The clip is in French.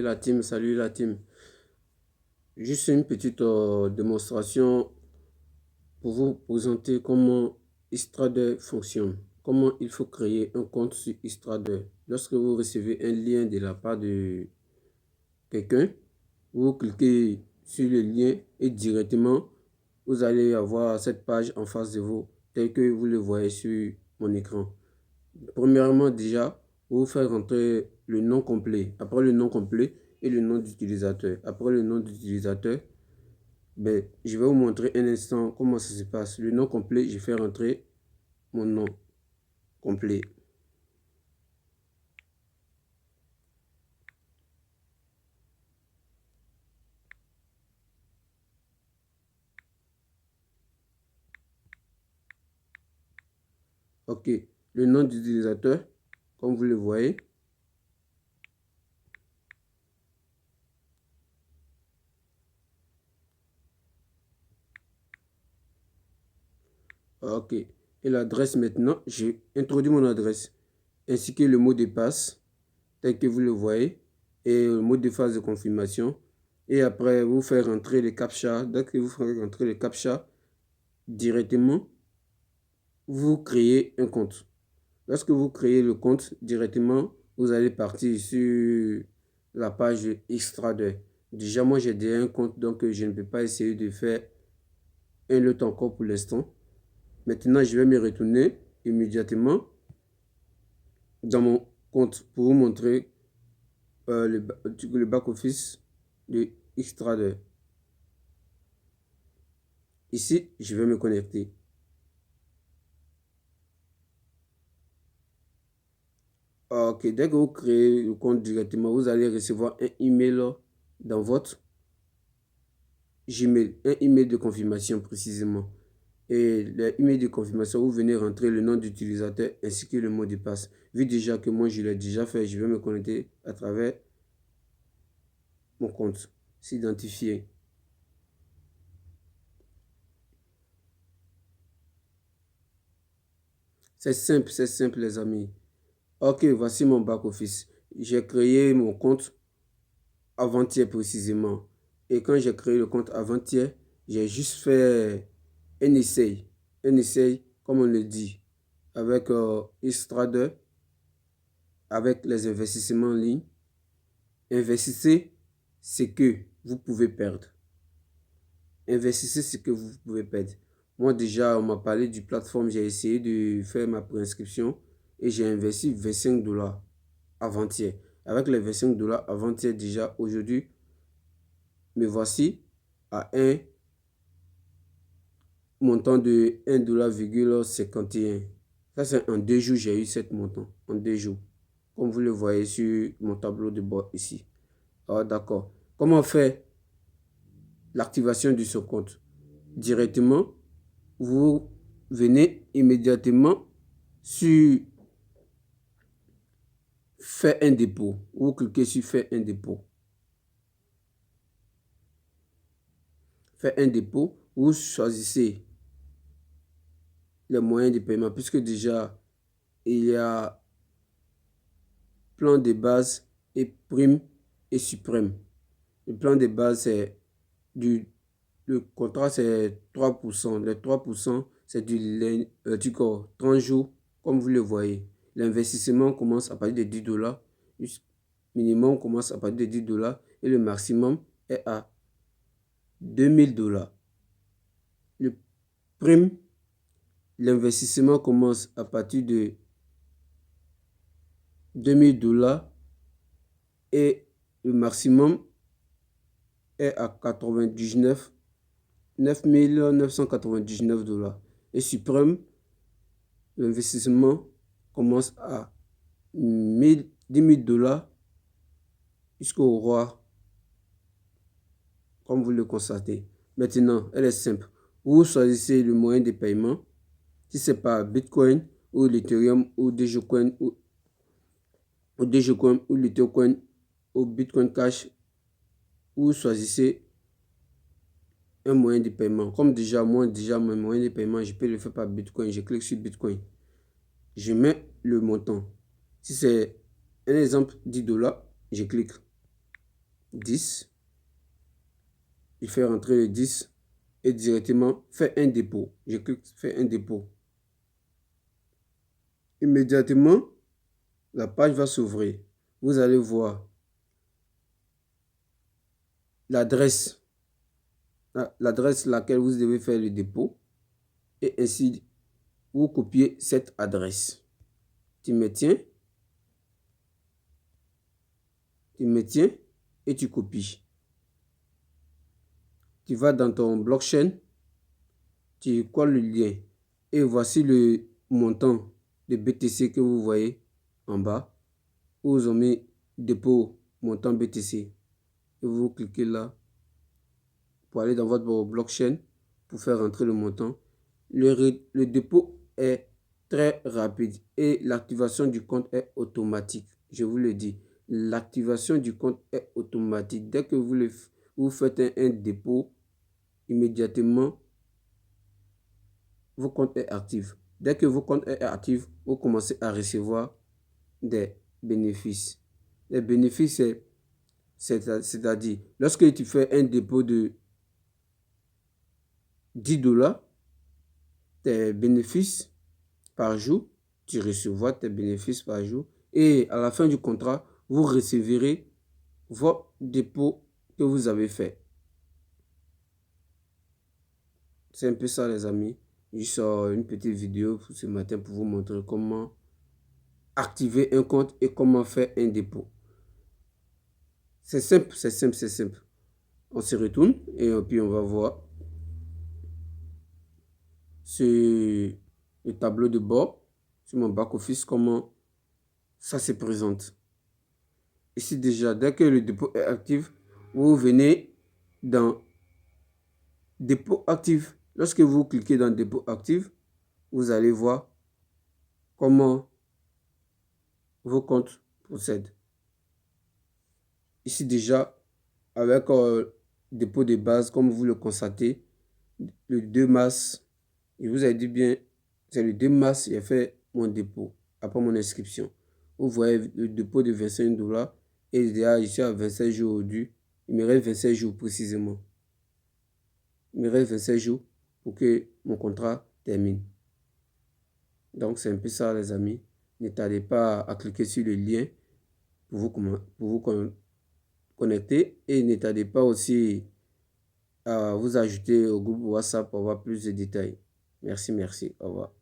La team, salut la team. Juste une petite démonstration pour vous présenter comment Estrader fonctionne. Comment il faut créer un compte sur Estrader. Lorsque vous recevez un lien de la part de quelqu'un, vous cliquez sur le lien et directement, vous allez avoir cette page en face de vous, telle que vous le voyez sur mon écran. Premièrement, déjà, vous faites rentrer le nom complet. Après le nom complet et le nom d'utilisateur. Après le nom d'utilisateur, je vais vous montrer un instant comment ça se passe. Le nom complet, je fais rentrer mon nom complet. OK. Le nom d'utilisateur, comme vous le voyez. OK. Et l'adresse maintenant, j'ai introduit mon adresse ainsi que le mot de passe tel que vous le voyez et le mot de passe de confirmation. Et après, vous faites rentrer les captcha. Dès que vous ferez rentrer les captcha, directement, vous créez un compte. Lorsque vous créez le compte, directement, vous allez partir sur la page Estrader. Déjà, moi, j'ai déjà un compte, donc je ne peux pas essayer de faire un autre encore pour l'instant. Maintenant, je vais me retourner immédiatement dans mon compte pour vous montrer le back-office de Estrader. Ici, je vais me connecter. OK, dès que vous créez le compte directement, vous allez recevoir un email dans votre Gmail, un email de confirmation précisément. Et l'email de confirmation, vous venez rentrer le nom d'utilisateur ainsi que le mot de passe. Vu déjà que moi je l'ai déjà fait, je vais me connecter à travers mon compte. S'identifier. C'est simple les amis. OK, voici mon back-office. J'ai créé mon compte avant-hier précisément. Et quand j'ai créé le compte avant-hier, j'ai juste fait un essai. Un essai, comme on le dit, avec Estrader, avec les investissements en ligne. Investissez ce que vous pouvez perdre. Investissez ce que vous pouvez perdre. Moi déjà, on m'a parlé du plateforme, j'ai essayé de faire ma préinscription et j'ai investi 25 dollars avant-hier. Avec les 25 dollars avant-hier déjà, aujourd'hui, me voici à un montant de 1,51 $. Ça, c'est en 2 jours, j'ai eu cette montant. En 2 jours. Comme vous le voyez sur mon tableau de bord ici. Ah, d'accord. Comment faire l'activation de ce compte? Directement, vous venez immédiatement sur faire un dépôt. Vous cliquez sur faire un dépôt. Faire un dépôt, vous choisissez les moyens de paiement puisque déjà il y a plan de base et prime et suprême. Le plan de base, c'est le contrat, c'est 3%. Les 3%, c'est du 30 jours, comme vous le voyez. L'investissement commence à partir de 10 dollars. Le minimum commence à partir de 10 dollars et le maximum est à 2000 dollars. Le prime, l'investissement commence à partir de 2000 dollars et le maximum est à 9 999 dollars. Et suprême, l'investissement commence à 10 000 dollars jusqu'au roi, comme vous le constatez. Maintenant, elle est simple. Vous choisissez le moyen de paiement. Si ce n'est pas Bitcoin ou l'Ethereum ou Dogecoin ou l'Ethereum ou Bitcoin Cash, vous choisissez un moyen de paiement. Comme déjà, moi, mon moyen de paiement, je peux le faire par Bitcoin. Je clique sur Bitcoin. Je mets le montant. Si c'est un exemple 10 dollars, je clique. 10. Il fait rentrer le 10 et directement fait un dépôt. Je clique faire un dépôt. Immédiatement, la page va s'ouvrir. Vous allez voir l'adresse laquelle vous devez faire le dépôt et ainsi vous copiez cette adresse. Tu maintiens et tu copies. Tu vas dans ton blockchain, tu colles le lien et voici le montant de BTC que vous voyez en bas. Vous avez mis dépôt montant BTC et vous cliquez là pour aller dans votre blockchain pour faire rentrer le montant. Le dépôt est très rapide et l'activation du compte est automatique. Je vous le dis, l'activation du compte est automatique. Dès que vous faites un dépôt, immédiatement, votre compte est actif. Dès que votre compte est actif, vous commencez à recevoir des bénéfices. Les bénéfices, c'est-à-dire, lorsque tu fais un dépôt de $10, tes bénéfices par jour, tu recevras tes bénéfices par jour. Et à la fin du contrat, vous recevrez votre dépôt que vous avez fait. C'est un peu ça, les amis. Je sors une petite vidéo ce matin pour vous montrer comment activer un compte et comment faire un dépôt. C'est simple, c'est simple, c'est simple. On se retourne et puis on va voir sur le tableau de bord, sur mon back-office, comment ça se présente. Ici déjà, dès que le dépôt est actif, vous venez dans dépôt actif. Lorsque vous cliquez dans dépôt actif, vous allez voir comment vos comptes procèdent. Ici déjà, avec dépôt de base, comme vous le constatez, le 2 mars, je vous ai dit bien, c'est le 2 mars, j'ai fait mon dépôt après mon inscription. Vous voyez le dépôt de $25 et déjà ici à 27 jours aujourd'hui. Il me reste 27 jours précisément. Il me reste 27 jours pour que mon contrat termine. Donc c'est un peu ça les amis. Ne tardez pas à cliquer sur le lien pour vous connecter et ne tardez pas aussi à vous ajouter au groupe WhatsApp pour avoir plus de détails. Merci, merci. Au revoir.